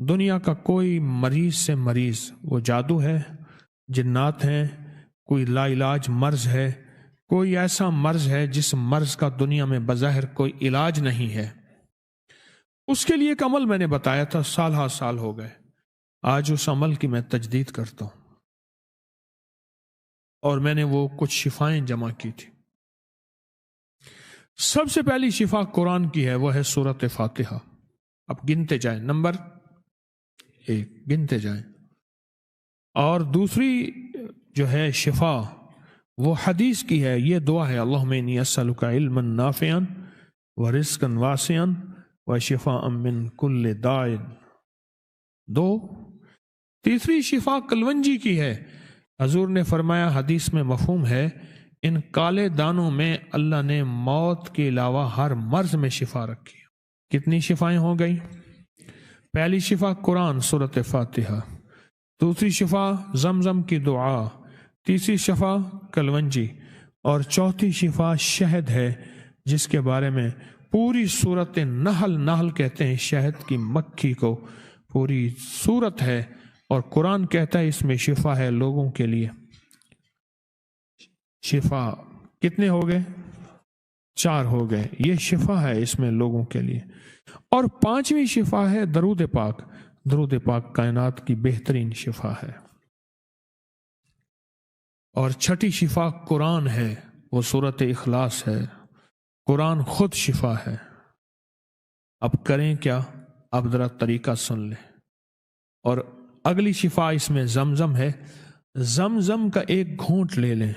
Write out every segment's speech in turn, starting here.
दुनिया का कोई मरीज से मरीज, वो जादू है, जिन्नात हैं, कोई लाइलाज मर्ज है, कोई ऐसा मर्ज है जिस मर्ज का दुनिया में बज़ाहिर कोई इलाज नहीं है, उसके लिए एक अमल मैंने बताया था, साल हा साल हो गए। आज उस अमल की मैं तजदीद करता हूं और मैंने वो कुछ शिफाएं जमा की थी। सबसे पहली शिफा कुरान की है, वो है सूरत फातिहा। अब गिनते जाएं, नंबर 1 गिनते जाएं। और दूसरी जो है शिफा वो हदीस की है, ये दुआ है, अल्लाहुम्मा इन्नी अस्सअलुका इल्मन नाफ़िअन व रिज़्क़न वासिअन व शिफ़ाअन मिन कुल्लि दाइन। 2। तीसरी शिफा कलवंजी की है। हजूर ने फरमाया, हदीस में मफहूम है, इन काले दानों में अल्लाह ने मौत के अलावा हर मर्ज में शिफा रखी। कितनी शिफाएं हो गई? पहली शिफा कुरान सूरत फातिहा, दूसरी शिफा जमजम की दुआ, तीसरी शिफा कलवंजी और चौथी शिफा शहद है, जिसके बारे में पूरी सूरत नहल कहते हैं शहद की मक्खी को, पूरी सूरत है और कुरान कहता है इसमें शिफा है लोगों के लिए। शिफा कितने हो गए? 4 हो गए। ये शिफा है इसमें लोगों के लिए। और 5वीं शिफा है दरूद पाक। दरूद पाक कायनात की बेहतरीन शिफा है। और 6ठी शिफा कुरान है, वो सूरत इखलास है। कुरान खुद शिफा है। अब करें क्या? अब जरा तरीका सुन लें। और अगली शिफा इसमें जमजम है। जमजम का एक घूंट ले लें।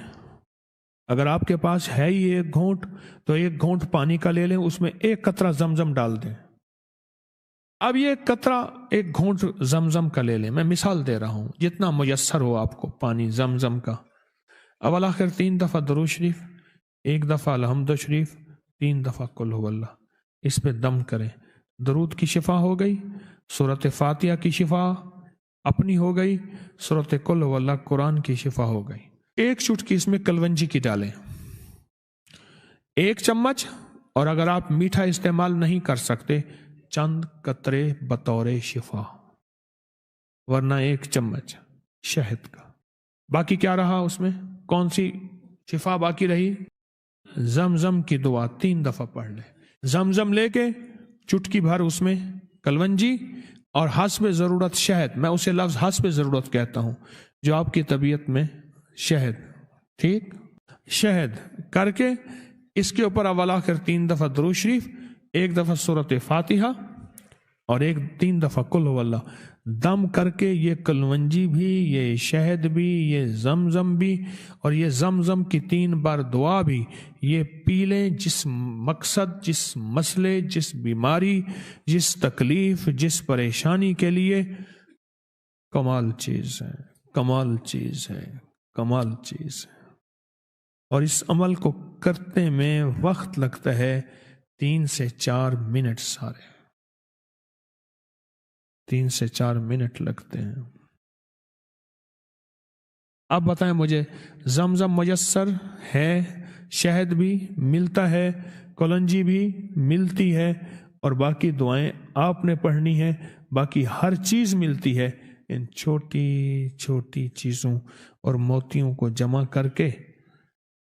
अगर आपके पास है ही एक घूंट, तो एक घूंट पानी का ले लें, उसमें एक कतरा जमजम डाल दें। अब ये कतरा एक घूंट जमजम का ले लें। मैं मिसाल दे रहा हूं, जितना मुयस्सर हो आपको पानी जमजम का। अवल आखिर 3 दफा दरूद शरीफ, 1 दफा अलहम्द शरीफ, 3 दफा कुल हुवल्लाह, इस पे दम करें। दरूद की शिफा हो गई, सूरत फातिहा की शिफा अपनी हो गई, सूरत कुल हुवल्लाह कुरान की शिफा हो गई। एक चुटकी इसमें कलवंजी की डालें, 1 चम्मच, और अगर आप मीठा इस्तेमाल नहीं कर सकते, चंद कतरे बतौरे शिफा, वरना 1 चम्मच शहद का। बाकी क्या रहा उसमें? कौन सी शिफा बाकी रही? जमजम की दुआ 3 दफा पढ़ ले। जमजम लेके चुटकी भर उसमें कलवंजी और हस्ब जरूरत शहद, मैं उसे लफ्ज हस्ब जरूरत कहता हूं, जो आपकी तबीयत में शहद, ठीक, शहद करके इसके ऊपर अव्वल आखिर 3 दफा दरूद शरीफ, 1 दफा सूरत फातिहा और 3 दफा कुल हुवल्लाह, दम करके ये कलवंजी भी, ये शहद भी, ये जमजम भी और ये जमजम की 3 बार दुआ भी, ये पी लें। जिस मकसद, जिस मसले, जिस बीमारी, जिस तकलीफ, जिस परेशानी के लिए, कमाल चीज है, कमाल चीज है, कमाल चीज है। और इस अमल को करने में वक्त लगता है 3 से 4 मिनट, सारे 3 से 4 मिनट लगते हैं। अब बताएं मुझे, जमजम मुयस्सर है, शहद भी मिलता है, कलंजी भी मिलती है और बाकी दुआएं आपने पढ़नी है, बाकी हर चीज मिलती है। इन छोटी छोटी चीजों और मोतियों को जमा करके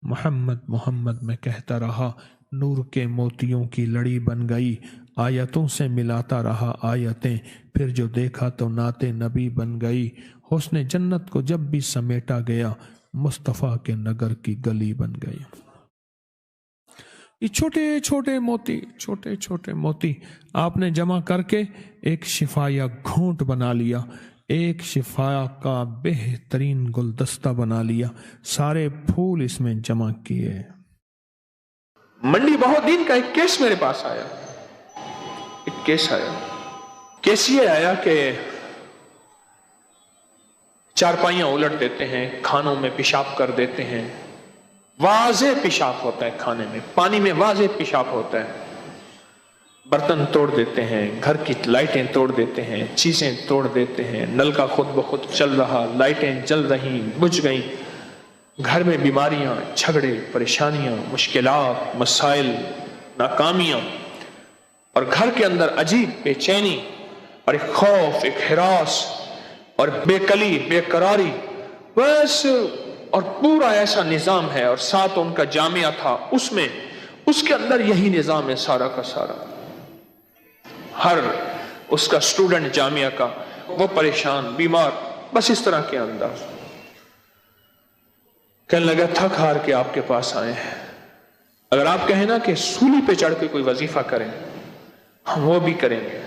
मोहम्मद मोहम्मद में कहता रहा, नूर के मोतियों की लड़ी बन गई, आयतों से मिलाता रहा आयतें, फिर जो देखा तो नाते नबी बन गई, हुस्न जन्नत को जब भी समेटा गया, मुस्तफ़ा के नगर की गली बन गई। ये छोटे छोटे मोती आपने जमा करके एक शिफा या घूंट बना लिया, एक शिफा का बेहतरीन गुलदस्ता बना लिया, सारे फूल इसमें जमा किए। मंडी बहुत दिन का एक केस मेरे पास आया, एक केस आया। केस ये आया कि चारपाइयां उलट देते हैं, खानों में पेशाब कर देते हैं, वाज़े पेशाब होता है खाने में, पानी में वाज़े पेशाब होता है, बर्तन तोड़ देते हैं, घर की लाइटें तोड़ देते हैं, चीजें तोड़ देते हैं, नल का खुद ब खुद चल रहा, लाइटें जल रही, बुझ गई, घर में बीमारियां, झगड़े, परेशानियां, मुश्किलात, मसाइल, नाकामियां और घर के अंदर अजीब बेचैनी, اور ایک خوف، ایک ہراس اور بےکلی، بےقراری، بس، اور پورا ایسا نظام ہے، اور ساتھ ان کا جامعہ تھا، اس کے اندر یہی نظام ہے سارا کا سارا. ہر اس کا اسٹوڈنٹ جامعہ کا وہ پریشان، بیمار، بس اس طرح کے انداز. کہنے لگا تھک ہار کے آپ کے پاس آئے ہیں، اگر آپ کہیں نا کہ سولی پہ چڑھ کے کوئی وظیفہ کریں ہم وہ بھی کریں گے،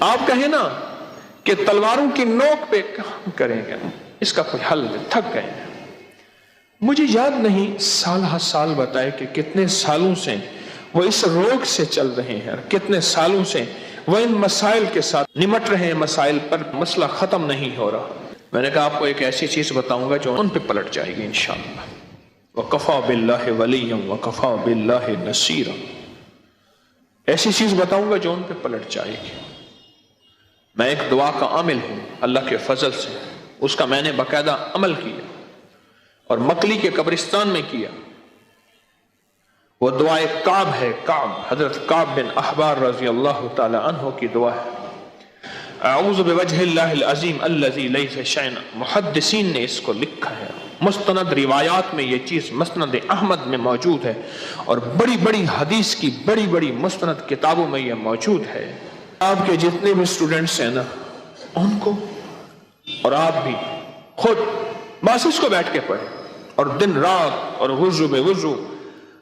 آپ کہیں نا کہ تلواروں کی نوک پہ کام کریں گے، اس کا کوئی حل نہیں، تھک گئے ہیں. مجھے یاد نہیں سال ہر سال بتائے کہ کتنے سالوں سے وہ اس روگ سے چل رہے ہیں، اور کتنے سالوں سے وہ ان مسائل کے ساتھ نمٹ رہے ہیں، مسائل پر مسئلہ ختم نہیں ہو رہا. میں نے کہا آپ کو ایک ایسی چیز بتاؤں گا جو ان پہ پلٹ جائے گی انشاءاللہ. وَكَفَى بِاللَّهِ وَلِيًّا وَكَفَى بِاللَّهِ نَصِيرًا، ایسی چیز بتاؤں گا جو ان پہ پلٹ جائے گی. میں ایک دعا کا عامل ہوں اللہ کے فضل سے، اس کا میں نے باقاعدہ عمل کیا اور مکلی کے قبرستان میں کیا. وہ دعا ایک کعب ہے، کعب، حضرت کعب بن احبار رضی اللہ تعالی عنہ کی دعا ہے. اعوذ بوجہ اللہ العظیم الذی لیس شیئا، محدثین نے اس کو لکھا ہے، مستند روایات میں یہ چیز مسند احمد میں موجود ہے، اور بڑی بڑی حدیث کی بڑی بڑی مستند کتابوں میں یہ موجود ہے. آپ کے جتنے بھی اسٹوڈنٹس ہیں نا ان کو اور آپ بھی خود بس اس کو بیٹھ کے پڑھیں، اور دن رات اور وضو بے وضو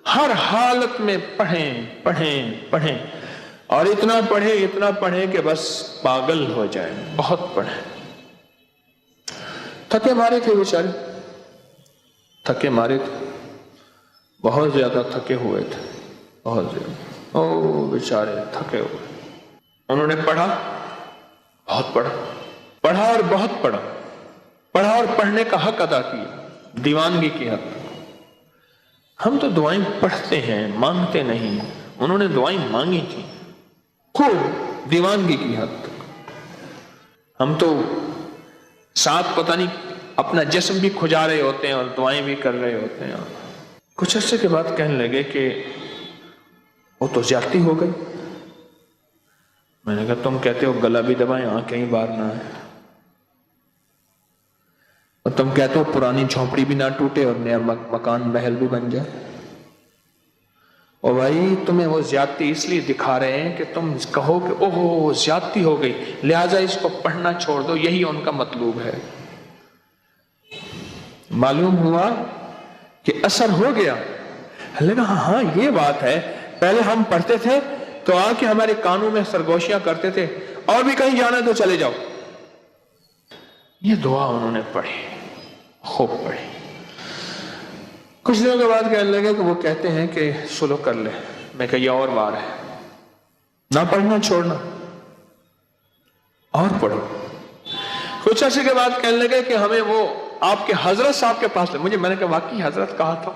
ہر حالت میں پڑھیں پڑھیں پڑھیں، اور اتنا پڑھیں کہ بس پاگل ہو جائیں. بہت پڑھیں. تھکے مارے تھے بیچارے، تھکے مارے تھے، بہت زیادہ تھکے ہوئے تھے، بہت زیادہ. او بیچارے تھکے ہوئے. انہوں نے پڑھا، بہت پڑھا، پڑھا اور بہت پڑھا، پڑھا اور پڑھنے کا حق ادا کیا، دیوانگی کی حق. ہم تو دعائیں پڑھتے ہیں، مانگتے نہیں. انہوں نے دعائیں مانگی تھی خوب، دیوانگی کی حد تک. ہم تو ساتھ پتہ نہیں اپنا جسم بھی کھجا رہے ہوتے ہیں اور دعائیں بھی کر رہے ہوتے ہیں. کچھ عرصے کے بعد کہنے لگے کہ وہ تو زیادتی ہو گئی. میں نے کہا تم کہتے ہو گلا بھی دبائیں آنکھیں ہی باہر نہ آئے، اور تم کہتے ہو پرانی جھونپڑی بھی نہ ٹوٹے اور نیا مکان محل بھی بن جائے. اور بھائی تمہیں وہ زیادتی اس لیے دکھا رہے ہیں کہ تم کہو کہ اوہ زیادتی ہو گئی لہٰذا اس کو پڑھنا چھوڑ دو، یہی ان کا مطلوب ہے. معلوم ہوا کہ اثر ہو گیا. لگا ہاں یہ بات ہے، پہلے ہم پڑھتے تھے تو آ کے ہمارے کانوں میں سرگوشیاں کرتے تھے، اور بھی کہیں جانا تو چلے جاؤ. یہ دعا انہوں نے پڑھی، خوب پڑھی. کچھ دنوں کے بعد کہنے لگے کہ وہ کہتے ہیں کہ سلو کر لے. میں کہا یہ اور بار ہے، نہ پڑھنا چھوڑنا، اور پڑھو. کچھ عرصے کے بعد کہنے لگے کہ ہمیں وہ آپ کے حضرت صاحب کے پاس لے. میں نے کہا واقعی حضرت کہا تھا؟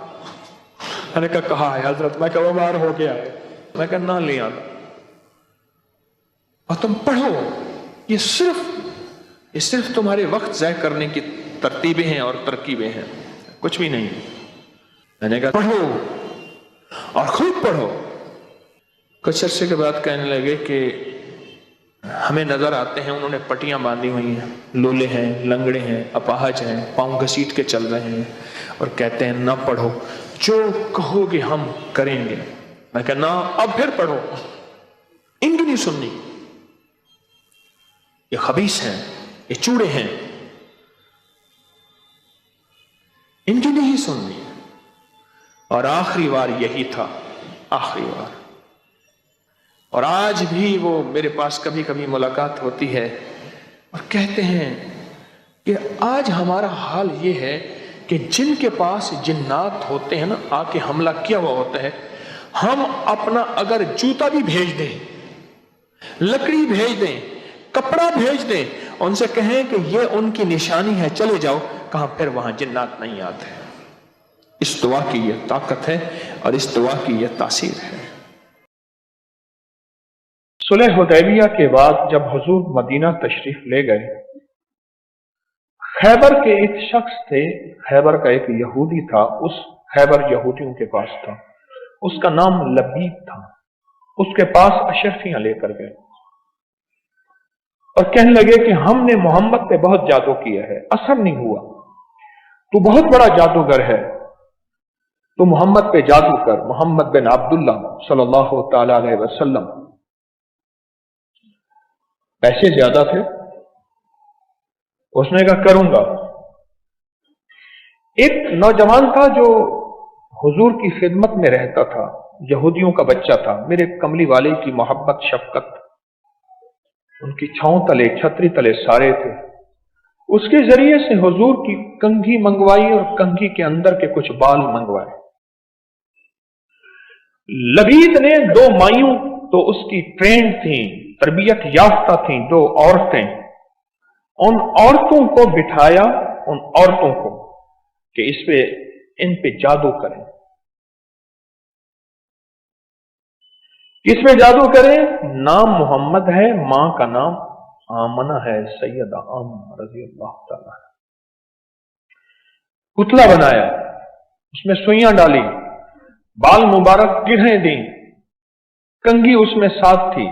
میں نے کہا ہے حضرت. میں کہا وہ بار ہو گیا ہے. میں کہا نہ لے آنا اور تم پڑھو. یہ صرف تمہارے وقت ضائع کرنے کی ترتیبیں ہیں اور ترکیبیں ہیں، کچھ بھی نہیں. میں نے کہا پڑھو اور خوب پڑھو. کچھ عرصے کے بعد کہنے لگے کہ ہمیں نظر آتے ہیں انہوں نے پٹیاں باندھی ہوئی ہیں، لولے ہیں، لنگڑے ہیں، اپاہج ہیں، پاؤں گھسیٹ کے چل رہے ہیں، اور کہتے ہیں نہ پڑھو، جو کہو گے ہم کریں گے. میں کہا نہ، اب پھر پڑھو. ان کی نہیں سننی، یہ خبیث ہیں، یہ چوڑے ہیں، ان کی نہیں سننی. اور آخری بار یہی تھا، آخری بار. اور آج بھی وہ میرے پاس کبھی کبھی ملاقات ہوتی ہے اور کہتے ہیں کہ آج ہمارا حال یہ ہے کہ جن کے پاس جنات ہوتے ہیں نا، آ کے حملہ کیا ہوا ہوتا ہے، ہم اپنا اگر جوتا بھی بھیج دیں، لکڑی بھیج دیں، کپڑا بھیج دیں، ان سے کہیں کہ یہ ان کی نشانی ہے چلے جاؤ، کہاں پھر وہاں جنات نہیں آتے. اس دعا کی یہ طاقت ہے اور اس دعا کی یہ تاثیر ہے. صلح حدیبیہ کے بعد جب حضور مدینہ تشریف لے گئے، خیبر کے ایک شخص تھے، خیبر کا ایک یہودی تھا، اس خیبر یہودیوں کے پاس تھا، اس کا نام لبید تھا. اس کے پاس اشرفیاں لے کر گئے. اور کہنے لگے کہ ہم نے محمد پہ بہت جادو کیا ہے، اثر نہیں ہوا، تو بہت بڑا جادوگر ہے، تو محمد پہ جادو کر۔ محمد بن عبداللہ صلی اللہ تعالی علیہ وسلم، پیسے زیادہ تھے، اس نے کہا کروں گا۔ ایک نوجوان تھا جو حضور کی خدمت میں رہتا تھا، یہودیوں کا بچہ تھا، میرے کملی والے کی محبت شفقت ان کی چھاؤں تلے چھتری تلے سارے تھے، اس کے ذریعے سے حضور کی کنگھی منگوائی اور کنگھی کے اندر کے کچھ بال منگوائے۔ لبید نے دو مائیوں تو اس کی ٹرینڈ تھیں، تربیت یافتہ تھیں، دو عورتیں، ان عورتوں کو بٹھایا، ان عورتوں کو کہ ان پہ جادو کریں۔ کس پہ جادو کریں؟ نام محمد ہے، ماں کا نام آمنہ ہے، سیدہ آمنہ رضی اللہ تعالیٰ۔ پتلا بنایا، اس میں سوئیاں ڈالی، بال مبارک گرہیں دیں، کنگھی اس میں ساتھ تھی،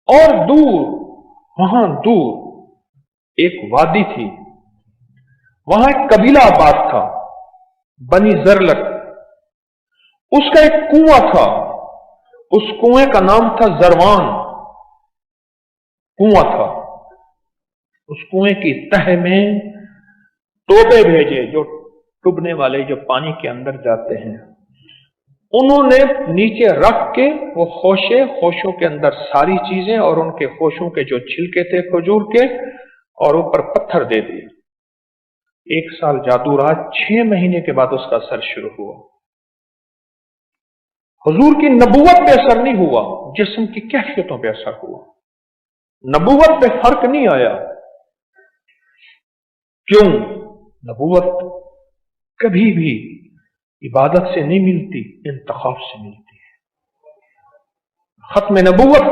اور دور، وہاں دور ایک وادی تھی، وہاں ایک قبیلہ آباد تھا، بنی زرلک، اس کا ایک کنواں تھا، اس کنویں کا نام تھا زروان کنواں تھا۔ اس کنویں کی تہ میں ٹوپے بھیجے، جو ڈوبنے والے جو پانی کے اندر جاتے ہیں، انہوں نے نیچے رکھ کے وہ خوشوں کے اندر ساری چیزیں اور ان کے خوشوں کے جو چھلکے تھے کھجور کے، اور اوپر پتھر دے دیے۔ 1 سال جادو رہا، 6 مہینے کے بعد اس کا اثر شروع ہوا۔ حضور کی نبوت پہ اثر نہیں ہوا، جسم کی کیفیتوں پہ اثر ہوا، نبوت پہ فرق نہیں آیا۔ کیوں؟ نبوت کبھی بھی عبادت سے نہیں ملتی، انتخاب سے ملتی ہے۔ ختم نبوت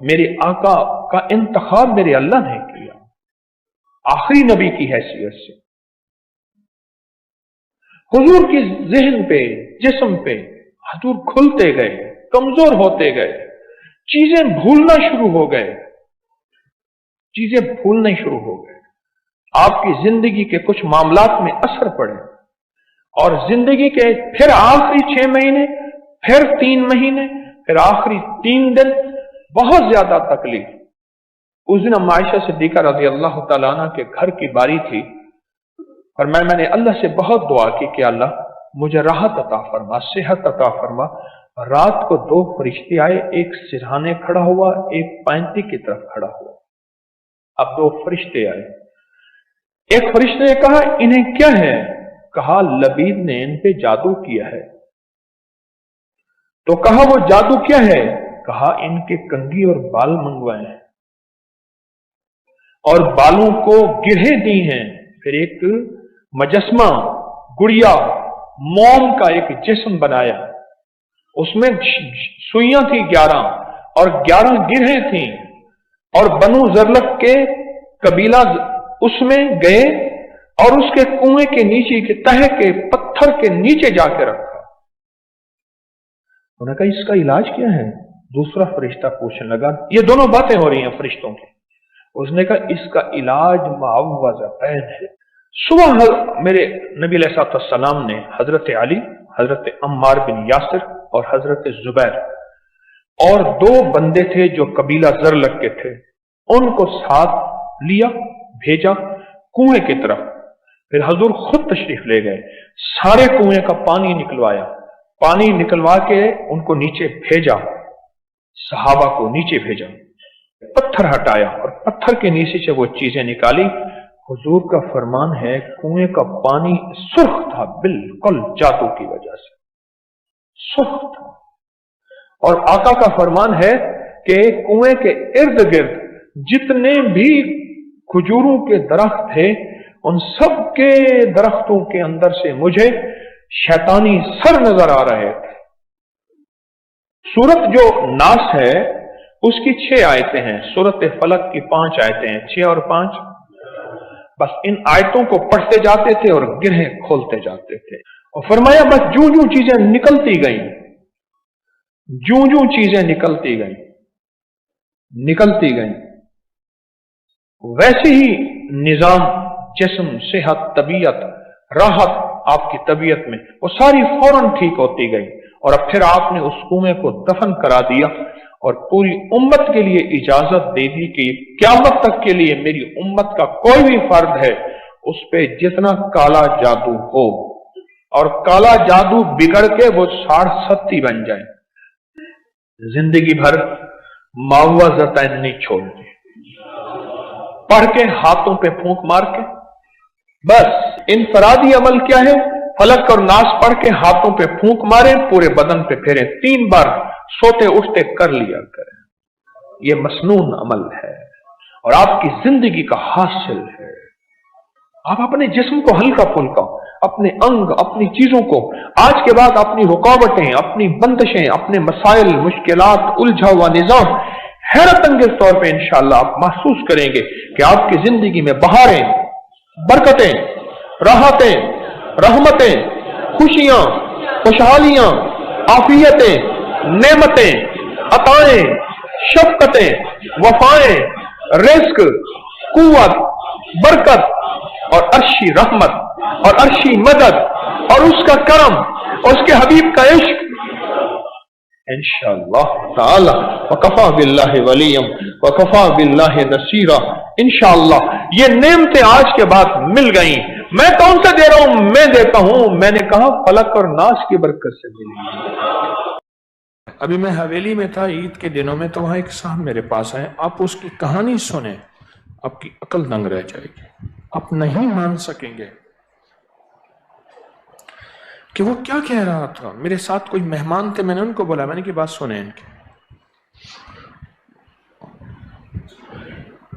میرے آقا کا انتخاب میرے اللہ نے کیا، آخری نبی کی حیثیت سے۔ حضور کی ذہن پہ، جسم پہ حضور کھلتے گئے، کمزور ہوتے گئے، چیزیں بھولنا شروع ہو گئے، چیزیں بھولنے شروع ہو گئے۔ آپ کی زندگی کے کچھ معاملات میں اثر پڑے، اور زندگی کے پھر آخری 6 مہینے، پھر 3 مہینے، پھر آخری 3 دن بہت زیادہ تکلیف۔ اس دن عائشہ صدیقہ رضی اللہ تعالیٰ عنہ کے گھر کی باری تھی، اور میں نے اللہ سے بہت دعا کی کہ اللہ مجھے راحت عطا فرما، صحت عطا فرما۔ رات کو 2 فرشتے آئے، ایک سرہانے کھڑا ہوا، ایک پینتی کی طرف کھڑا ہوا۔ اب 2 فرشتے آئے، ایک فرشتے نے کہا انہیں کیا ہے؟ کہا لبید نے ان پہ جادو کیا ہے۔ تو کہا وہ جادو کیا ہے؟ کہا ان کے کنگھی اور بال منگوائے ہیں، اور بالوں کو گرہیں دی ہیں، پھر ایک مجسمہ، گڑیا، موم کا ایک جسم بنایا، اس میں سوئیاں تھی 11 اور 11 گرہیں تھیں، اور بنو زرلک کے قبیلہ اس میں گئے اور اس کے کنویں کے نیچے کے تہہ کے پتھر کے نیچے جا کے رکھا۔ انہوں نے کہا اس کا علاج کیا ہے؟ دوسرا فرشتہ پوچھنے لگا، یہ دونوں باتیں ہو رہی ہیں فرشتوں کی۔ اس نے کہا اس کا علاج معوذتین ہے۔ صبح میرے نبی علیہ السلام نے حضرت علی، حضرت عمار بن یاسر اور حضرت زبیر اور 2 بندے تھے جو قبیلہ زرلک کے تھے، ان کو ساتھ لیا، بھیجا کنویں کی طرف۔ پھر حضور خود تشریف لے گئے، سارے کنویں کا پانی نکلوایا، پانی نکلوا کے ان کو نیچے بھیجا، صحابہ کو نیچے بھیجا، پتھر ہٹایا اور پتھر کے نیچے سے وہ چیزیں نکالی۔ حضور کا فرمان ہے کنویں کا پانی سرخ تھا، بالکل جادو کی وجہ سے سرخ تھا، اور آقا کا فرمان ہے کہ کنویں کے ارد گرد جتنے بھی کھجوروں کے درخت تھے، ان سب کے درختوں کے اندر سے مجھے شیطانی سر نظر آ رہے تھے۔ سورت جو ناس ہے اس کی 6 آیتیں ہیں، سورت فلق کی 5 آیتیں ہیں، 6 اور 5۔ بس ان آیتوں کو پڑھتے جاتے تھے اور گرہیں کھولتے جاتے تھے، اور فرمایا بس جو چیزیں نکلتی گئیں، جو چیزیں نکلتی گئیں، निकलती गई। वैसे ही निजाम, जिस्म, सेहत, तबीयत, राहत आपकी तबीयत में, वो सारी फौरन ठीक होती गई। और अब फिर आपने उस कुएं को दफन करा दिया और पूरी उम्मत के लिए इजाजत दे दी कि क़यामत तक के लिए मेरी उम्मत का कोई भी फर्द है उस पे जितना काला जादू हो, और काला जादू बिगड़ के वो 60 बन जाए, जिंदगी भर मुआवज़तैन नहीं छोड़ते, पढ़ के हाथों पे फूंक मार के। बस इनफरादी अमल क्या है? फलक और नास पढ़ के हाथों पे फूंक मारे, पूरे बदन पे फेरे, 3 बार सोते उठते कर लिया करें। ये मसनून अमल है और आपकी जिंदगी का हासिल है। आप अपने जिस्म को हल्का फुल्का, अपने अंग, अपनी चीजों को आज के बाद अपनी रुकावटें, अपनी बंदिशें, अपने मसाइल, मुश्किलात, उलझा हुआ निजाम हैरत अंगेज तौर पे इंशाअल्लाह आप महसूस करेंगे कि आपकी जिंदगी में बहारें, बरकतें, राहतें, रहमतें, खुशियां, खुशहालियां, आफियतें, नेमतें, अताएं, शफकतें, वफाएं, रिस्क, कुव्वत, बरकत और अर्शी रहमत और अर्शी मदद और उसका करम और उसके हबीब का इश्क इंशाअल्लाह ताला। वकफा बिल्लाहि वलियम वकफा बिल्लाहि नसीरा। इंशाअल्लाह ये नेमतें आज के बाद मिल गई। मैं कौन सा दे रहा हूं? मैं देता हूं। मैंने कहा फलक और नास की बरकत से मिली। अभी मैं हवेली में था ईद के दिनों में, तो वहां एक साहब मेरे पास आए। आप उसकी कहानी सुने, आपकी अकल दंग रह जाएगी, आप नहीं मान सकेंगे कि वो क्या कह रहा था। मेरे साथ कोई मेहमान थे, मैंने उनको बोला, मैंने की बात सुने इनकी।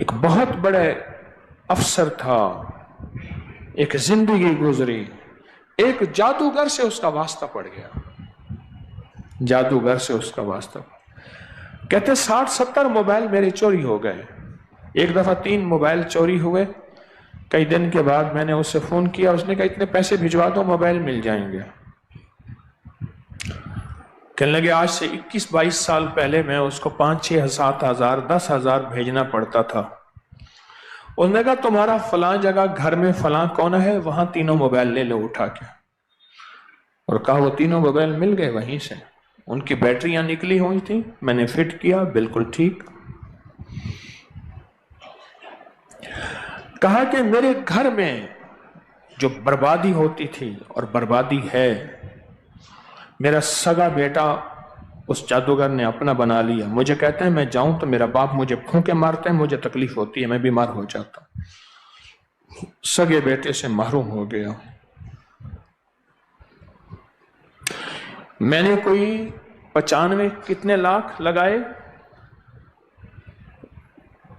एक बहुत बड़े अफसर था, एक जिंदगी गुजरी, एक जादूगर से उसका वास्ता पड़ गया, जादूगर से उसका वास्ता। कहते 60-70 मोबाइल मेरे चोरी हो गए। एक दफा 3 मोबाइल चोरी हुए। कई दिन के बाद मैंने उससे फोन किया, उसने कहा इतने पैसे भिजवा दो, मोबाइल मिल जाएंगे। कहने लगे आज से 21-22 साल पहले मैं उसको 5-6, 7,000, 10,000 भेजना पड़ता था। उसने कहा तुम्हारा फलां जगह घर में फलां कोना है, वहां 3 मोबाइल ले लो उठा के। और कहा वो 3 मोबाइल मिल गए वहीं से। उनकी बैटरियां निकली हुई थी, मैंने फिट किया, बिल्कुल ठीक। कहा कि मेरे घर में जो बर्बादी होती थी और बर्बादी है, मेरा सगा बेटा उस जादूगर ने अपना बना लिया। मुझे कहते हैं मैं जाऊं तो मेरा बाप मुझे फूंके मारते हैं, मुझे तकलीफ होती है, मैं बीमार हो जाता, सगे बेटे से महरूम हो गया। मैंने कोई 95 कितने लाख लगाए,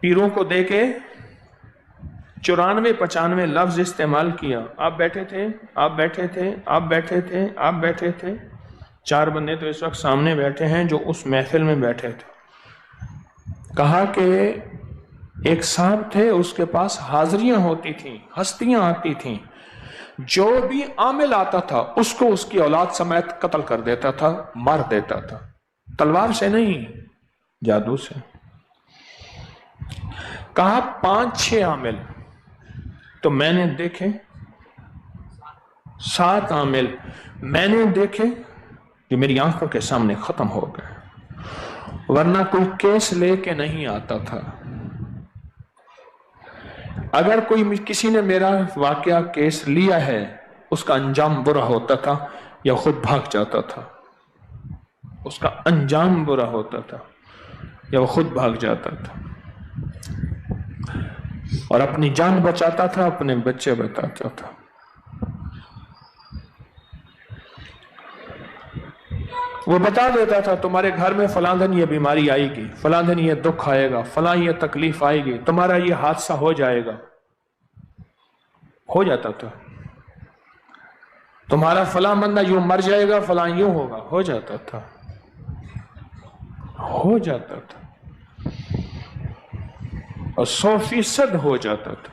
पीरों को देके 94-95 लफ्ज इस्तेमाल किया। आप बैठे थे, आप बैठे थे, आप बैठे थे, आप बैठे थे। 4 बंदे तो इस वक्त सामने बैठे हैं जो उस महफिल में बैठे थे। कहा कि एक साहब थे, उसके पास हाजिरियां होती थी, हस्तियां आती थीं, जो भी आमिल आता था उसको उसकी औलाद समेत कत्ल कर देता था, मार देता था, तलवार से नहीं, जादू से। कहा 5-6 आमिल तो मैंने देखे, 7 आमिल मैंने देखे जो मेरी आंखों के सामने खत्म हो गए, वरना कोई केस लेके नहीं आता था। अगर कोई किसी ने मेरा वाकया केस लिया है, उसका अंजाम बुरा होता था या खुद भाग जाता था, उसका अंजाम बुरा होता था या वो खुद भाग जाता था और अपनी जान बचाता था, अपने बच्चे बचाता था। वो बता देता था तुम्हारे घर में फलां दिन ये बीमारी आएगी, फलां दिन ये दुख आएगा, फलां ये तकलीफ आएगी, तुम्हारा ये हादसा हो जाएगा, हो जाता था। तुम्हारा फलां बंदा यूं मर जाएगा, फलां यूं होगा, हो जाता था, हो जाता था, और 100% हो जाता था।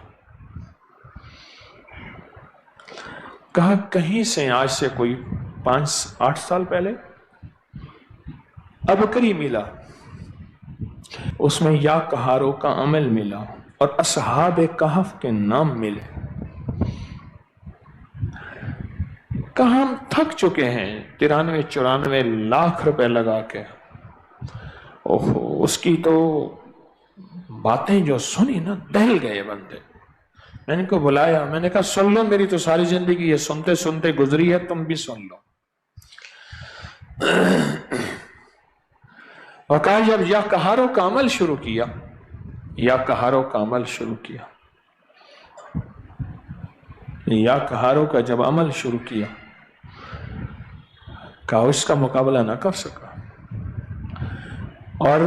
कहा कहीं से आज से कोई 5-8 साल पहले अबकरी मिला, उसमें या कहारों का अमल मिला और असहाब कहफ के नाम मिले। कहा हम थक चुके हैं 93-94 लाख रुपए लगा के। ओहो, उसकी तो बातें जो सुनी ना, दहल गए बंदे। मैंने को बुलाया, मैंने कहा सुन लो, मेरी तो सारी जिंदगी ये सुनते सुनते गुजरी है, तुम भी सुन लो। और कहा जब या कहारों का अमल शुरू किया, या कहारों का अमल शुरू किया, या कहारों का जब अमल शुरू किया, कहा इसका मुकाबला ना कर सका और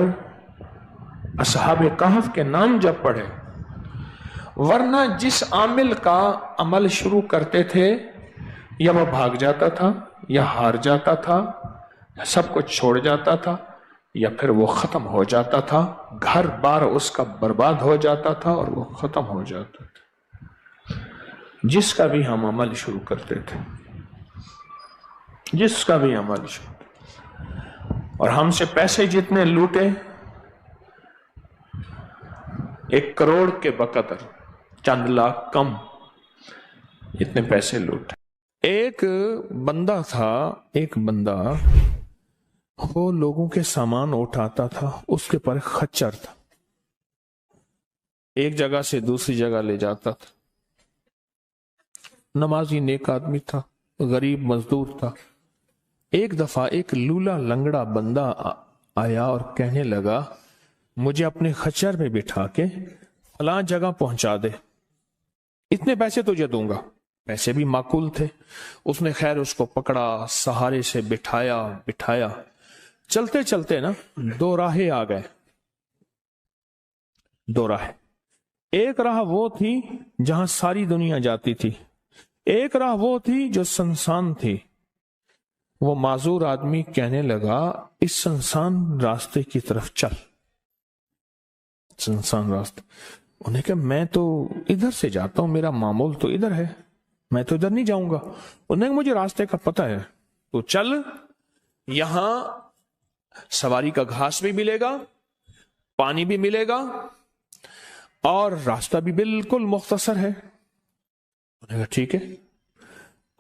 असहाब कहफ के नाम जब पढ़े। वरना जिस आमिल का अमल शुरू करते थे, या वह भाग जाता था, या हार जाता था, या सब कुछ छोड़ जाता था, या फिर वो खत्म हो जाता था, घर बार उसका बर्बाद हो जाता था और वो खत्म हो जाता था। जिसका भी हम अमल शुरू करते थे, जिसका भी अमल शुरू, और हमसे पैसे जितने लूटे, 1 करोड़ के बकदर, चंद लाख कम, इतने पैसे लूटे। एक बंदा था, एक बंदा वो लोगों के सामान उठाता था, उसके पर खच्चर था, एक जगह से दूसरी जगह ले जाता था। नमाजी नेक आदमी था, गरीब मजदूर था। एक दफा एक लूला लंगड़ा बंदा आया और कहने लगा, मुझे अपने खच्चर में बिठा के फलां जगह पहुंचा दे, इतने पैसे तुझे दूंगा। पैसे भी माकूल थे। उसने खैर उसको पकड़ा, सहारे से बिठाया। चलते चलते ना 2 राहें आ गए, 2 राहें। एक राह वो थी जहां सारी दुनिया जाती थी, एक राह वो थी जो सुनसान थी। वो माजूर आदमी कहने लगा, इस सुनसान रास्ते की तरफ चल। सुनसान रास्ता। उन्हें कहा, मैं तो इधर से जाता हूं, मेरा मामूल तो इधर है, मैं तो इधर नहीं जाऊंगा। उन्हें कहा, मुझे रास्ते का पता है, तो चल, यहां सवारी का घास भी मिलेगा, पानी भी मिलेगा और रास्ता भी बिल्कुल मुख्तसर है। उन्होंने कहा ठीक है।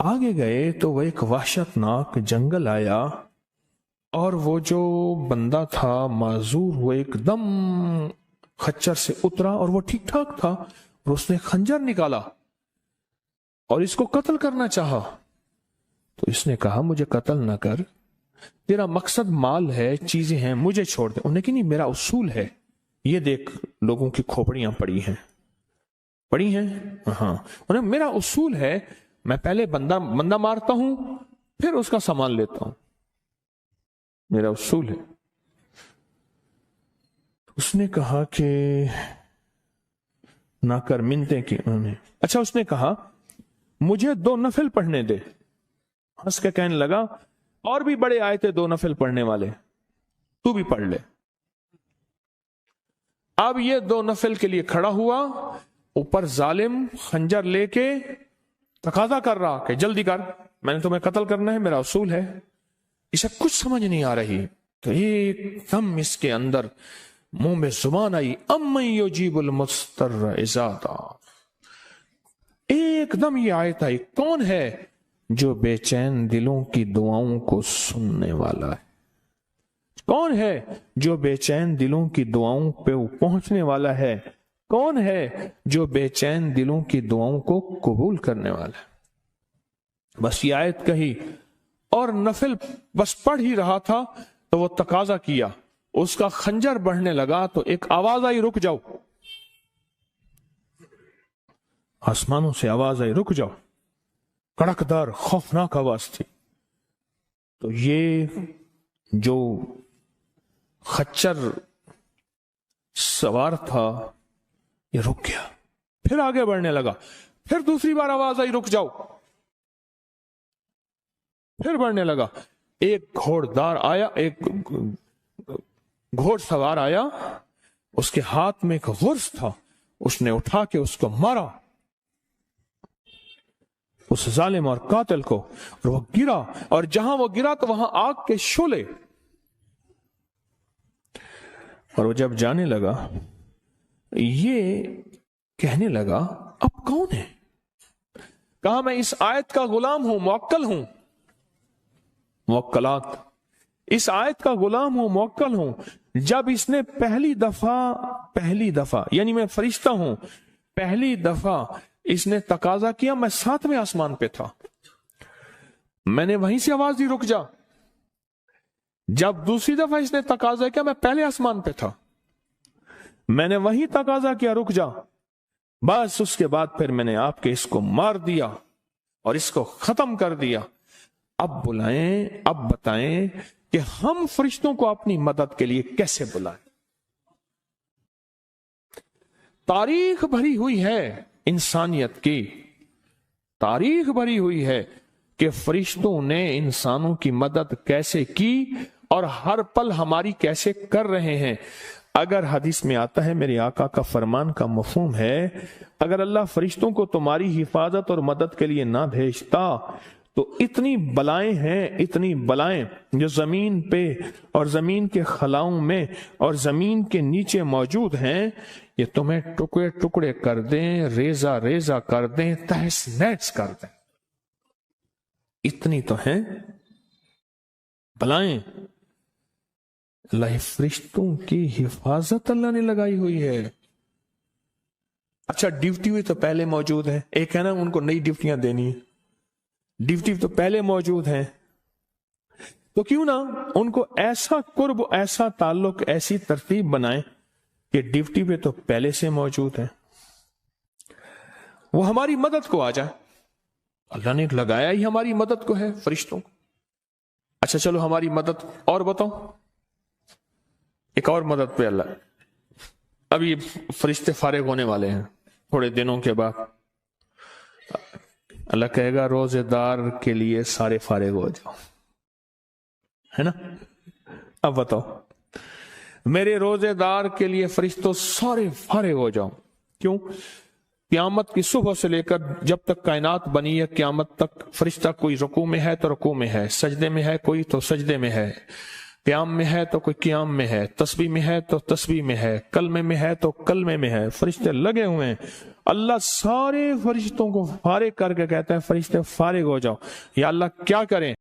आगे गए तो वह एक वहशतनाक जंगल आया और वो जो बंदा था माजूर, वो एकदम खच्चर से उतरा और वो ठीक ठाक था, और उसने खंजर निकाला और इसको कत्ल करना चाहा। तो इसने कहा, मुझे कत्ल न कर, तेरा मकसद माल है, चीजें हैं, मुझे छोड़ दे। उन्हें कि नहीं, मेरा उसूल है, ये देख लोगों की खोपड़ियां पड़ी हैं, हाँ। उन्हें मेरा उसूल है, मैं पहले बंदा मारता हूं, फिर उसका सामान लेता हूं, मेरा उसूल है। उसने कहा कि ना कर मिन्नतें की उन्होंने। अच्छा, उसने कहा मुझे 2 नफिल पढ़ने दे। हंस के कहने लगा, और भी बड़े आए थे 2 नफिल पढ़ने वाले, तू भी पढ़ ले। अब ये 2 नफिल के लिए खड़ा हुआ, ऊपर जालिम खंजर लेके तकाजा कर रहा कि जल्दी कर, मैंने तुम्हें कत्ल करना है, मेरा उसूल है। इसे कुछ समझ नहीं आ रही, तो एकदम इसके अंदर मुंह में जुबान आई, अम्मन युजीबुल मुस्तर्र इज़ा दा। एकदम ये आयत आई, कौन है जो बेचैन दिलों की दुआओं को सुनने वाला है? कौन है जो बेचैन दिलों की दुआओं पे पहुंचने वाला है? कौन है जो बेचैन दिलों की दुआओं को कबूल करने वाला है? बस ये आयत कही और नफिल बस पढ़ ही रहा था तो वो तकाजा किया, उसका खंजर बढ़ने लगा तो एक आवाज आई, रुक जाओ। आसमानों से आवाज आई, रुक जाओ। कड़कदार खौफनाक आवाज थी। तो ये जो खच्चर सवार था ये रुक गया, फिर आगे बढ़ने लगा। फिर दूसरी बार आवाज आई, रुक जाओ। फिर बढ़ने लगा। एक घोड़दार आया, एक घोड़सवार आया, उसके हाथ में एक गुर्स था, उसने उठा के उसको मारा, उस जालिम और कातिल को, और वो गिरा, और जहां वो गिरा तो वहां आग के शोले। اور وہ جب جانے لگا یہ کہنے لگا اب کون ہے؟ کہا میں اس آیت کا غلام ہوں، موکل ہوں، موکلات، اس آیت کا غلام ہوں، موکل ہوں۔ جب اس نے پہلی دفعہ یعنی میں فرشتہ ہوں، پہلی دفعہ اس نے تقاضا کیا، میں 7ویں آسمان پہ تھا، میں نے وہیں سے آواز دی رک جا۔ جب دوسری دفعہ اس نے تقاضا کیا، میں پہلے آسمان پہ تھا، میں نے وہیں تقاضا کیا رک جا۔ بس اس کے بعد پھر میں نے آپ کے اس کو مار دیا اور اس کو ختم کر دیا۔ اب بلائیں، اب بتائیں کہ ہم فرشتوں کو اپنی مدد کے لیے کیسے بلائیں؟ تاریخ بھری ہوئی ہے انسانیت کی، تاریخ بھری ہوئی ہے کہ فرشتوں نے انسانوں کی مدد کیسے کی اور ہر پل ہماری کیسے کر رہے ہیں۔ اگر حدیث میں آتا ہے، میرے آقا کا فرمان کا مفہوم ہے، اگر اللہ فرشتوں کو تمہاری حفاظت اور مدد کے لیے نہ بھیجتا تو اتنی بلائیں ہیں، اتنی بلائیں جو زمین پہ اور زمین کے خلاؤں میں اور زمین کے نیچے موجود ہیں، یہ تمہیں ٹکڑے ٹکڑے کر دیں، ریزہ ریزہ کر دیں، تہس نہس کر دیں۔ اتنی تو ہیں بلائیں۔ اللہ فرشتوں کی حفاظت اللہ نے لگائی ہوئی ہے۔ اچھا ڈیوٹی ہوئی تو پہلے موجود ہے، ایک ہے نا ان کو نئی ڈیوٹیاں دینی ہے، ڈیوٹی تو پہلے موجود ہیں، تو کیوں نہ ان کو ایسا قرب، ایسا تعلق، ایسی ترتیب بنائیں کہ ڈیوٹی پہ تو پہلے سے موجود ہے، وہ ہماری مدد کو آ جائے۔ اللہ نے لگایا ہی ہماری مدد کو ہے فرشتوں کو۔ اچھا چلو ہماری مدد اور بتاؤ، ایک اور مدد پہ اللہ، اب یہ فرشتے فارغ ہونے والے ہیں تھوڑے دنوں کے بعد، اللہ کہے گا روزے دار کے لیے سارے فارغ ہو جاؤ، ہے نا؟ اب بتاؤ، میرے روزے دار کے لیے فرشتوں سارے فارغ ہو جاؤ۔ کیوں؟ قیامت کی صبح سے لے کر جب تک کائنات بنی ہے قیامت تک فرشتہ کوئی رکوع میں ہے تو رکوع میں ہے، سجدے میں ہے کوئی تو سجدے میں ہے، قیام میں ہے تو کوئی قیام میں ہے، تسبیح میں ہے تو تسبیح میں ہے، کلمے میں ہے تو کلمے میں ہے، فرشتے لگے ہوئے ہیں۔ اللہ سارے فرشتوں کو فارغ کر کے کہتا ہے فرشتے فارغ ہو جاؤ۔ یا اللہ کیا کریں؟